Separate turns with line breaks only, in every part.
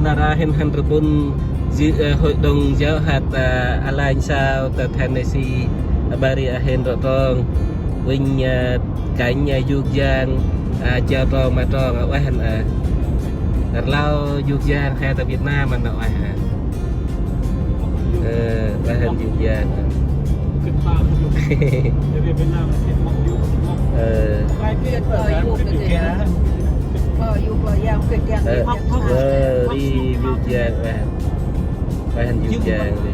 Narahin Rbun Hội Đồng Giáo Hạt Alain sao từ Tennessee Bari Ahen Rotong Vinh cảnh du giang chào tròn mà tròn ở hành lao du giang hay tại Việt Nam mà nội ở hành du giang đi du giang và hành du giang đi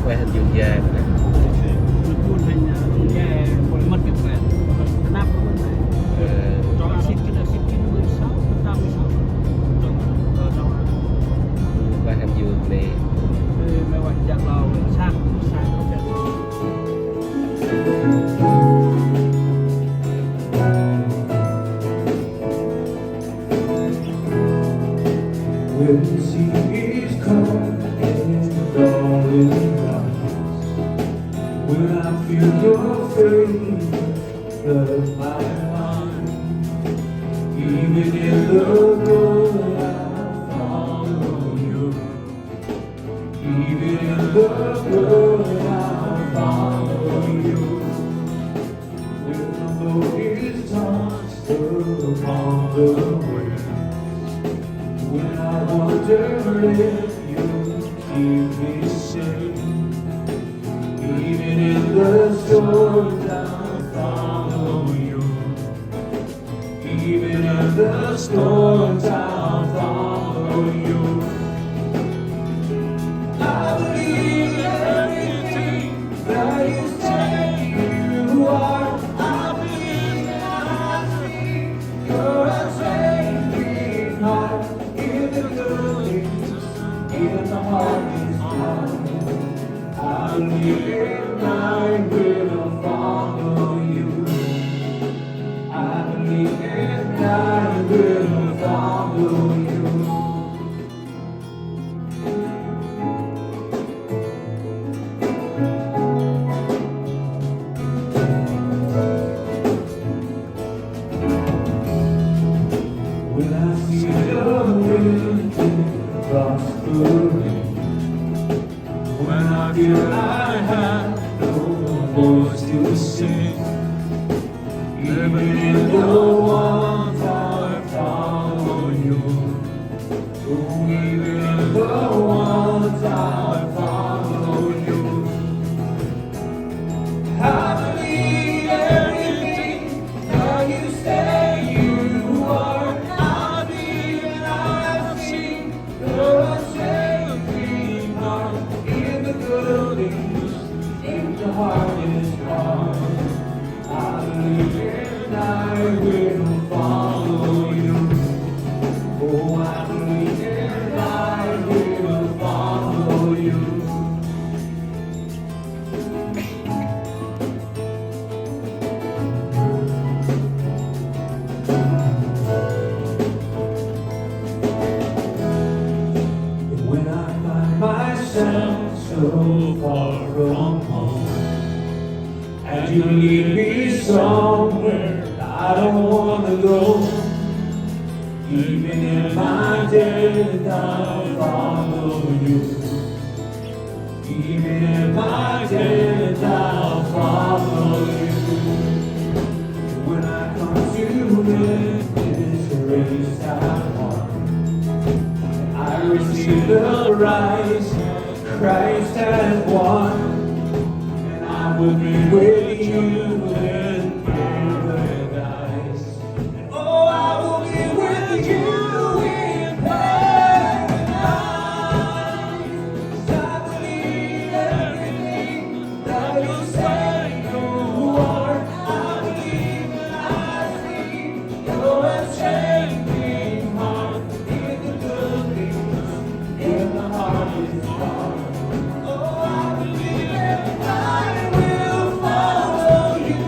quay hành du giang quay hành du này
When the sea is calm and all is bright, when I feel your face flood my mind, even in the good I follow you, even in the good I follow you. When the boat is tossed upon the waves, when I wonder if you keep me safe, even in the storms I'll follow you, even in the storms I'll follow you. I believe everything that you say you are. I believe that I see you're a saving heart. In the good things, in the hardest times, I believe I will follow you. I believe I will follow you. When I see the wind prospering, when I feel I have no voice to sing, even in the ones I follow you, oh, even in the ones I follow you, I believe everything that you say you are. I believe and I've seen you're a saving heart. In the good things, in the hardest times, I believe and I will follow you. Oh, I believe and I will follow you. When I find myself so far from home, and you lead me somewhere I don't want to go, even in my death I'll follow you. Even in my death I'll follow you. When I come to this race I won, I receive the prize Christ has won, and I will be with you in paradise. And oh, I will be with you in paradise. I believe everything that you say you are. I believe and I see you're a changing heart. In the good things, in the hardest part. Oh, I believe and I will follow you.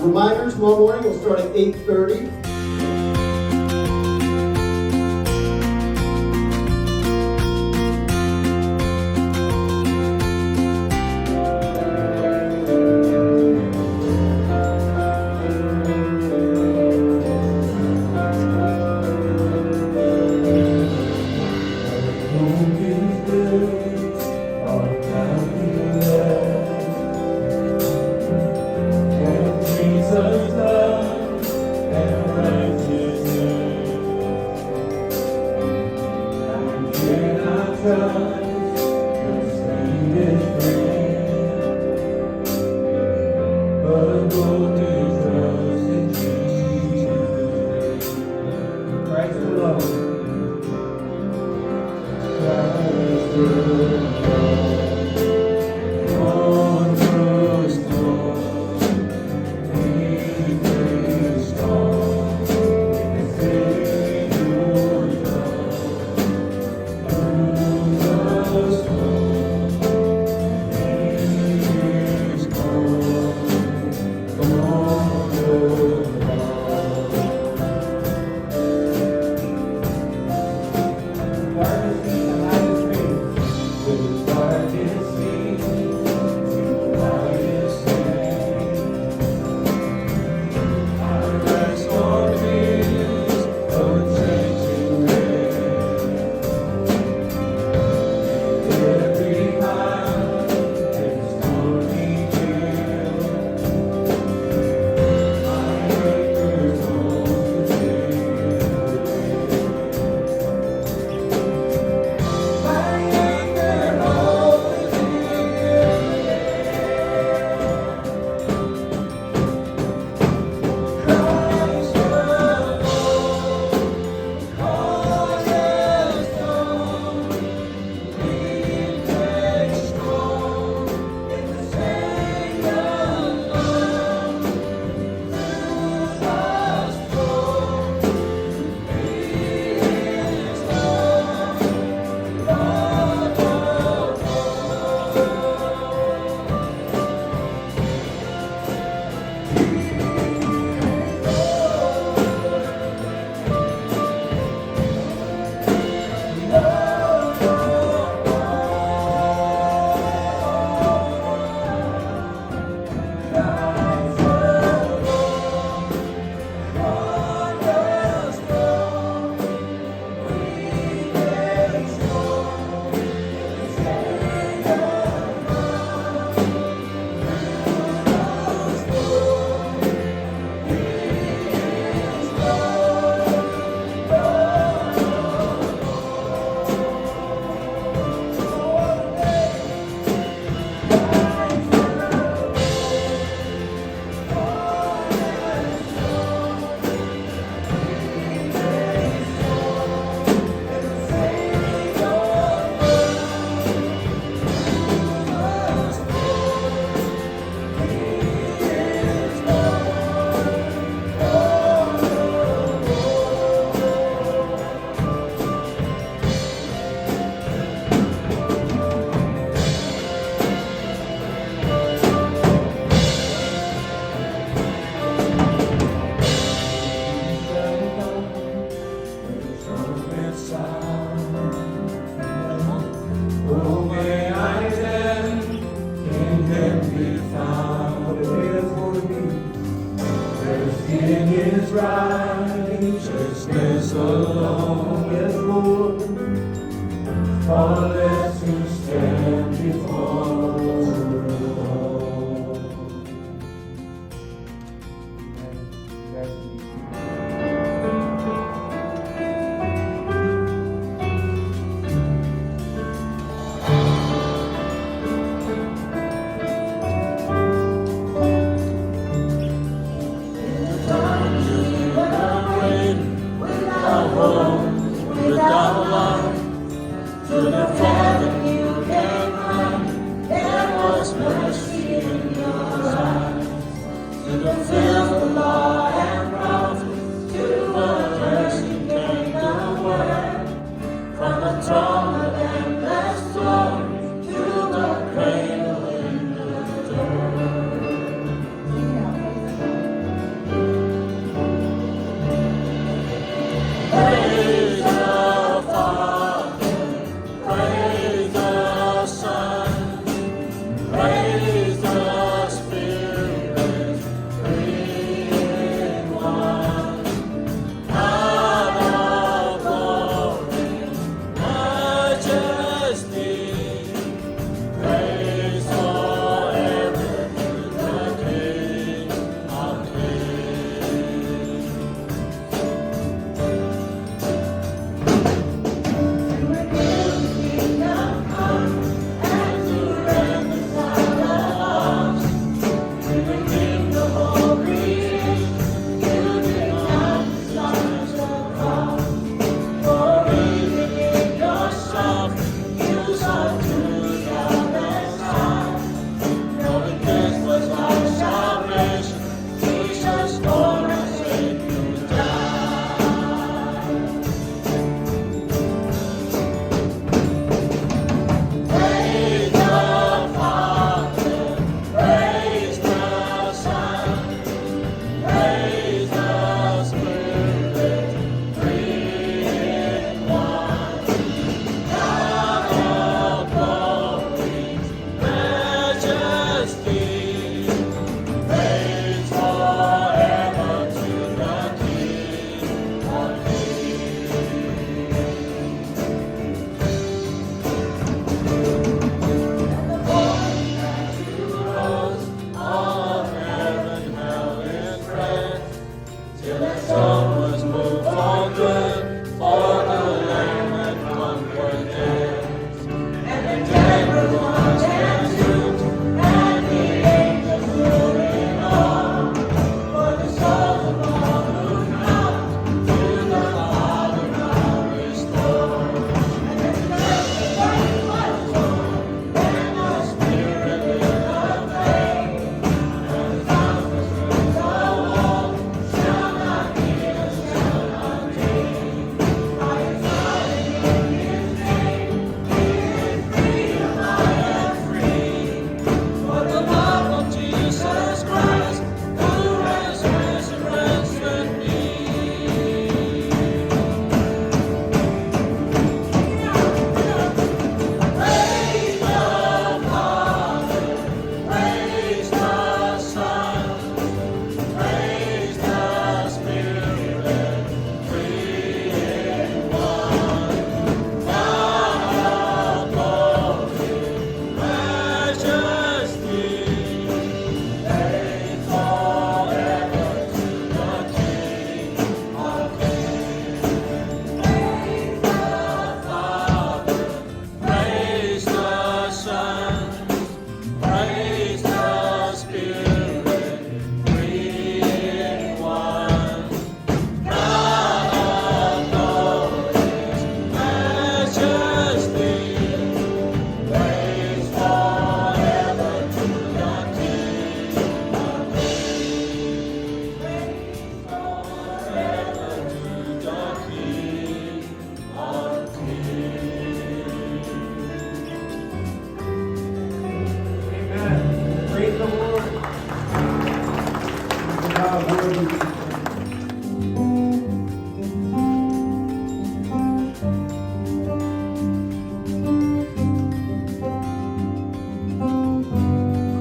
Reminder, tomorrow morning we'll start at 8:30.
righteousness alone, yes, Lord, all less to stand before the Lord.
Without love, to the Father you can run. There was mercy in your eyes. To fulfill the law and prophets, to the mercy came the word. From the throne of endless glory to the cradle in the dirt.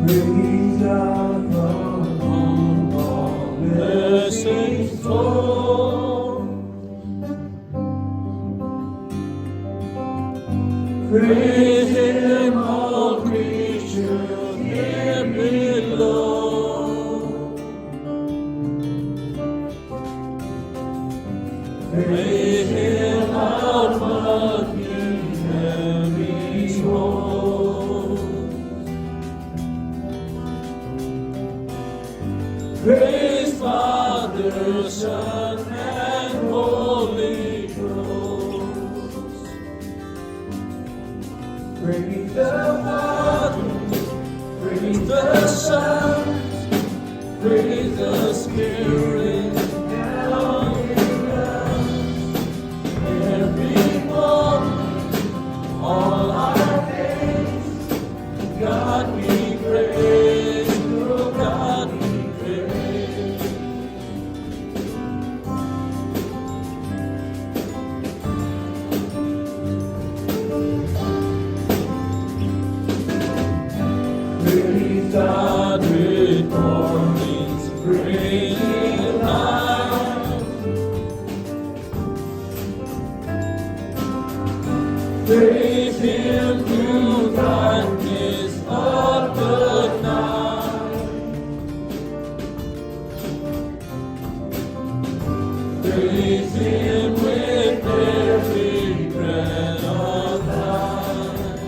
Rain down from all blessings fall. Praise Him, all creatures here below. Praise Him out what He heavy souls. Praise Father, Son, and Holy Ghost. Praise the Father, praise the Son, praise the Spirit, now in us. Every moment, all our days, God be praised, oh God be praised. Praise God with mornings, praise Him night. Praise Him through darkness of the night. Praise Him with every breath of life.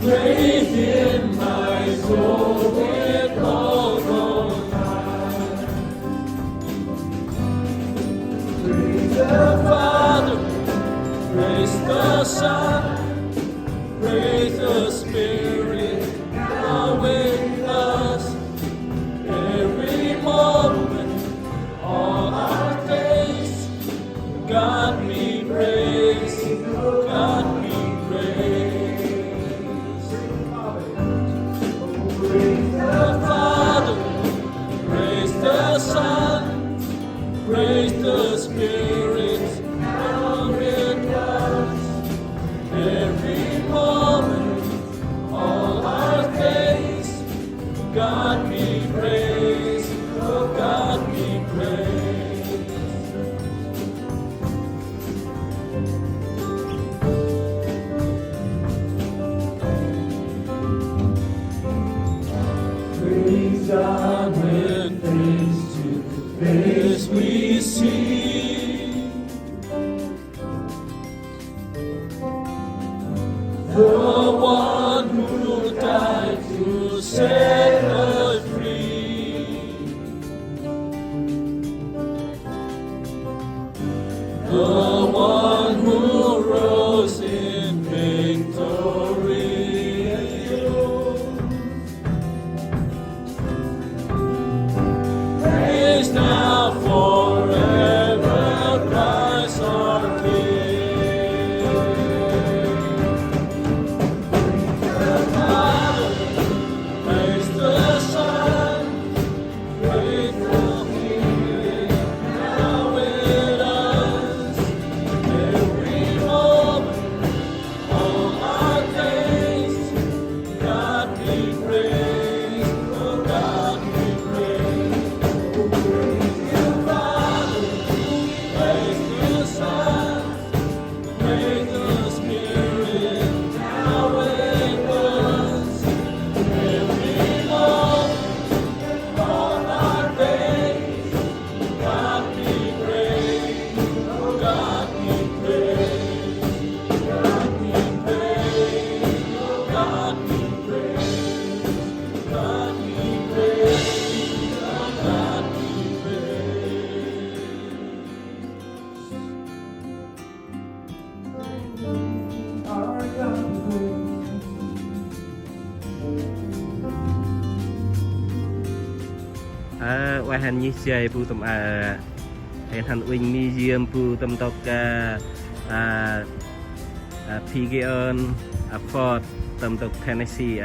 Praise Him, my soul, with all the night. Praise the Father, praise the Son, praise the Spirit, now with us. Every moment, all our days, God be praised, God be praised. Praise the Father, praise the Son, praise the Spirit, now with us. Every moment, all our days, God be praised, oh God be praised. Praise God when face to face we see. The one who died to set us free. The one who rose in victory. Praise now forever, Christ our King. The Father, praise the Son, praise the Spirit, now with us. Every moment, all our days, God be praised, oh God be praised. Praise you, Father, praise the Son, praise the Spirit, now with us. Every moment, all our days, God be praised, oh God be praised, God be praised, oh God be praised, God be praised, oh God be praised. Our God be praised.
Wah han nyi jai pu tam hen han wing museum pu tam tok Pigeon Fort tam tok Tennessee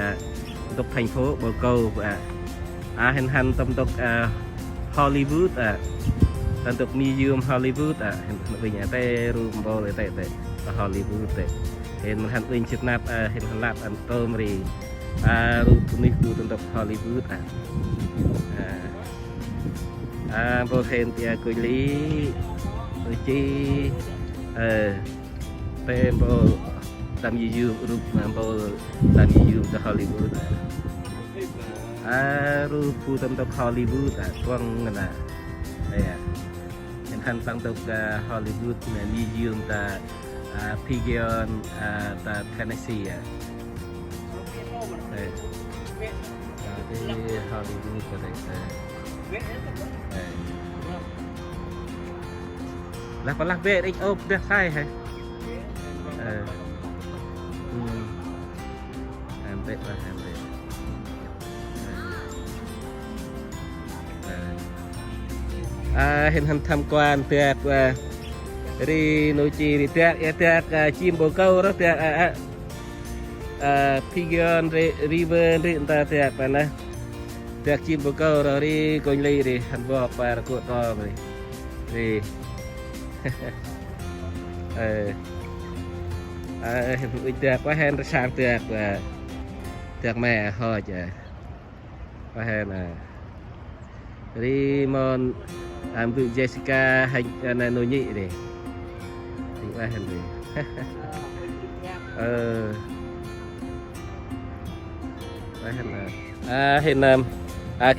tok thành phố bờ câu hen han tam tok Hollywood tam tok museum Hollywood hen wing te room bol te Hollywood te hiện hành tinh chụp nạp hiện hành lạp ăn tôm thì rút ní khu tận tập Hollywood bố hiện thì coi lý rồi chi tên bố làm gì dương rút mà bố làm gì dương cho Hollywood rút khu tận tập Hollywood quăng là đây hiện hành tăng tập Hollywood mà đi dương ta Pigeon ta Tennessee đây cái Hollywood của đây là có lạc về đấy ốp được sai hay em tết và em tết hiện hành tham quan tiệc đi nội chi đi tiệc chim bồ câu đó tiệc Pigeon Rbun đi ta tiệc này nè tiệc chim bồ câu rồi đi coi ly đi hành vọt và cuộn to rồi đi tiệc quá hen sang tiệc và tiệc mẹ thôi chứ quá hen đi mòn tụi Jessica hành này nồi nhị đi thì quá hen đi quá hen hiện nam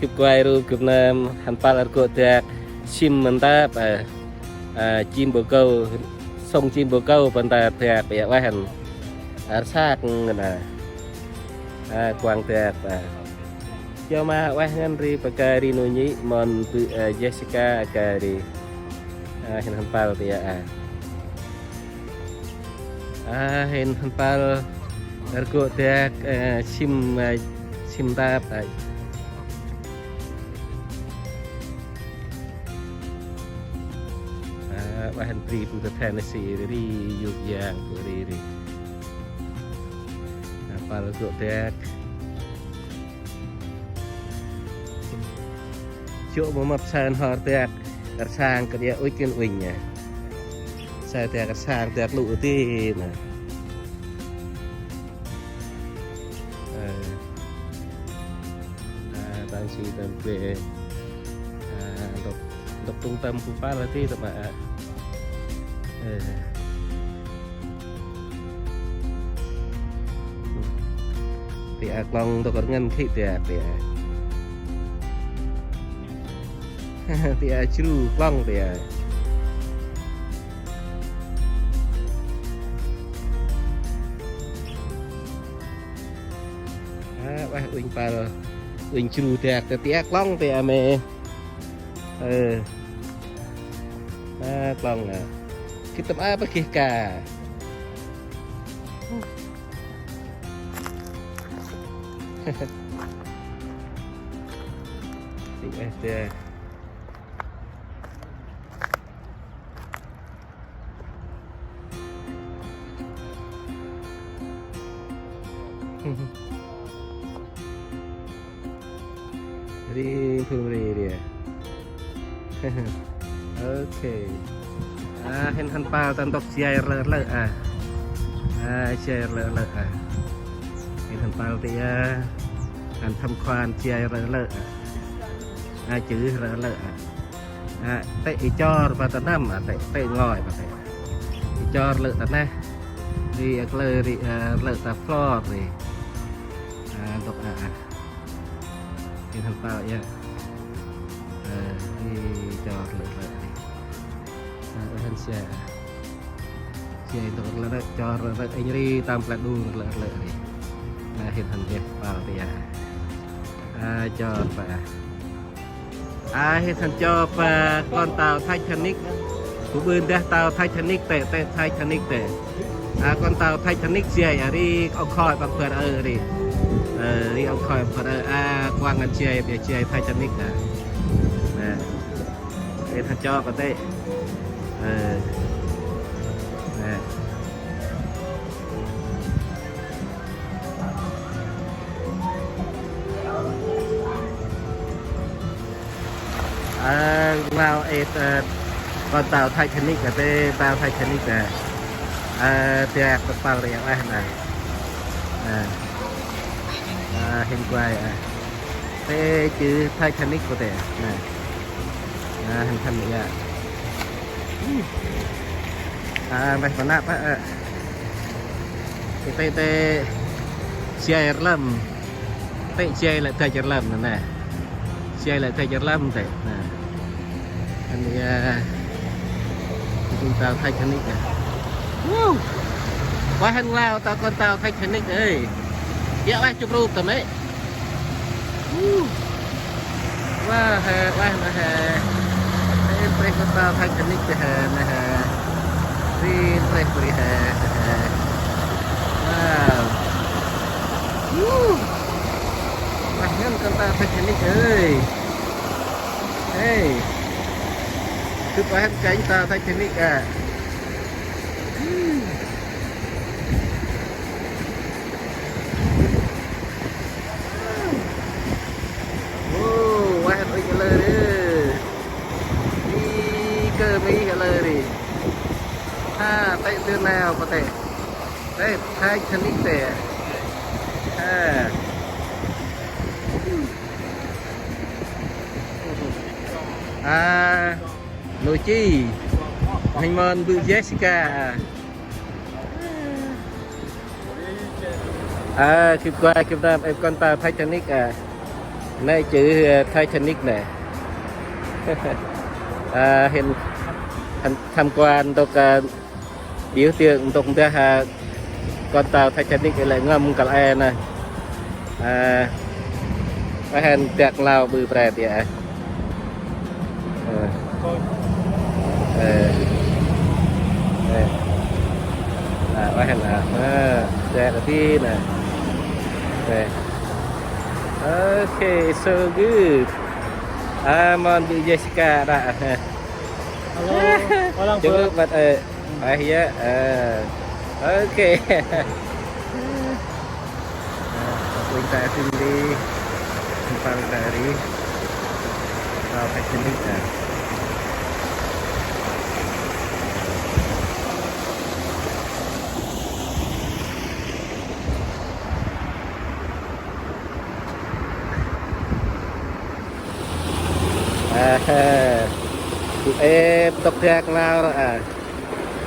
chụp quay rồi chụp nam hành pal của tiệc chim mình ta chim bồ câu sông chim bồ câu bên ta tiệc bây giờ quá hen sát nè quang tiệc cho mà quá hen đi pakai đi nồi nhị mòn tụi Jessica cái đi hiện hành pal thì hiện hành pal của tiệc chim ta và hành trì từ Tennessee đi dục giang của đi và là của tiệc chỗ mà mập sang họ tiệc sang cái địa ôi kiên uỳnh nhỉ sai tiệc sang tiệc lụ ti nè đang suy tâm về độc trung tâm của phát là tí tập ạ thì con tôi còn ngân thị thì chú con thì ba uỳnh pa rồi uỳnh chú tiệc long thì mẹ long kita apa kika tiệc đi thu đi đi ok hen han pa tan tok chia lợ chia lợ hen han pa thì han tham quan chia lợ chữ lợ tệ cho và tận năm tệ ngồi và tệ cho lợ tận này đi lợ ta floor thì đọc hen han pa ya đi cho lợ hen xe untuk lợn cho lợn anh đi tam lợn đu lợn đi hiện thành đẹp vào thì cho và hiện thành cho và con tàu Titanic của bên đây tàu Titanic tệ Titanic tệ con tàu Titanic gì đi ông khoi bằng phật đi đi ông khoi bằng phật quang ngân chơi để chơi Titanic nè hiện thành cho và tệ vào con tàu Titanic tàu Titanic tiap kepal yang nah hình quay thế chứ Titanic có thể này hình thành vậy mấy con nắp cái tê chơi lắm tê chơi lại chơi lắm nè chơi lại chơi lắm thế nè anh chúng ta Titanic nè quá hăng lao tao con tao Titanic ơi dạo ai chụp rụp tầm ấy wah wah em pre con tao Titanic nè si pre wow wah ngan con tao Titanic ơi hey cứ quá cánh tao Titanic tay từ nào có thể đây hai chân ít tệ nội chi hình môn bự Jessica kịp qua kịp ta em con tàu Titanic này chữ Titanic này hiện tham quan untuk biểu tượng untuk con tàu Titanic lại ngâm cả e này cái hàng tiệc lao bự bẹt vậy cái hàng tiệc ở phía này okay so good mon Bu Jessica đã
Halo,
coba buat ya oke kita sini simpang dari Titanic tụi em tập thiệt lao rồi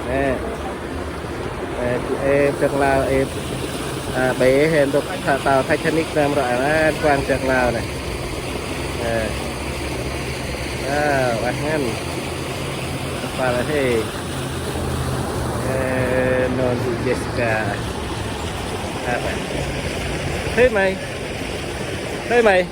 nè tụi em thiệt lao em bé hiện tập tàu Titanic nam rồi quan thiệt lao này bạn ngăn và là thế non tụi Jessica thế mày